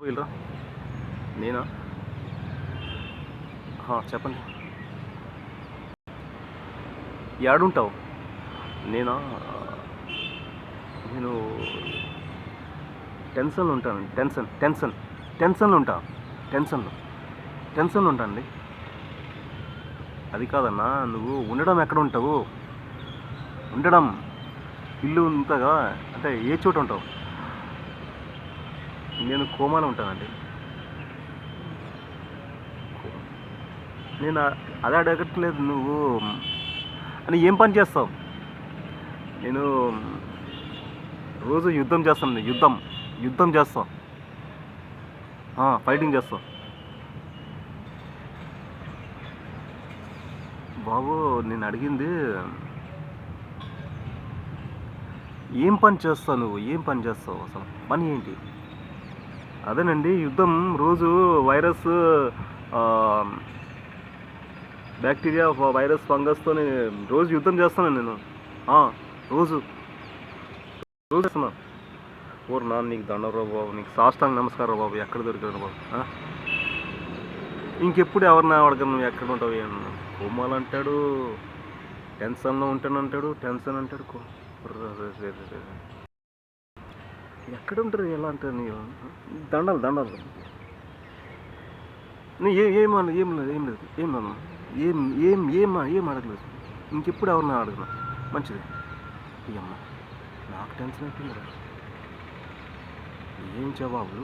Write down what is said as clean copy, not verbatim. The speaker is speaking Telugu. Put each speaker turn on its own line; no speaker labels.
వీళ్ళరా నేనా? చెప్పండి. ఏడుంటావు? నేనా? నేను టెన్షన్లో ఉంటానండి. టెన్షన్లో ఉంటా. టెన్షన్లో ఉంటానండి. అది కాదన్నా, నువ్వు ఉండడం ఎక్కడ ఉంటావు? ఉండడం ఇల్లు ఉంటుందా? అంటే ఏ చోట ఉంటావు? నేను కోమాలో ఉంటానండి. నేను అదే అడగట్లేదు. నువ్వు అని ఏం పని చేస్తావు? నేను రోజు యుద్ధం చేస్తాను. యుద్ధం చేస్తాం, ఫైటింగ్ చేస్తాం. బాబు, నేను అడిగింది ఏం పని చేస్తావు? నువ్వు ఏం పని చేస్తావు? అసలు పని ఏంటి? అదేనండి, యుద్ధం. రోజు వైరస్, బ్యాక్టీరియా, వైరస్, ఫంగస్తో రోజు యుద్ధం చేస్తాను నేను. రోజు చేస్తున్నా. ఓరు నాన్న, నీకు దండరా బాబు, నీకు సాష్టాంగ నమస్కారం బాబు. ఎక్కడ దొరికారు బాబు? ఇంకెప్పుడు ఎవరిని అడగను, నువ్వు ఎక్కడ ఉంటావు? కోమాలు అంటాడు, టెన్షన్లో ఉంటానంటాడు, టెన్షన్ అంటాడు. ఎక్కడ ఉంటారు? ఎలా అంటారు? నీ దండాలు. నువ్వు ఏం లేదు ఏం అడగలేదు. ఇంకెప్పుడు ఎవరిని అడగను. మంచిది. అమ్మ, నాకు టెన్షన్ అయిపోయింది. ఏం జవాబు?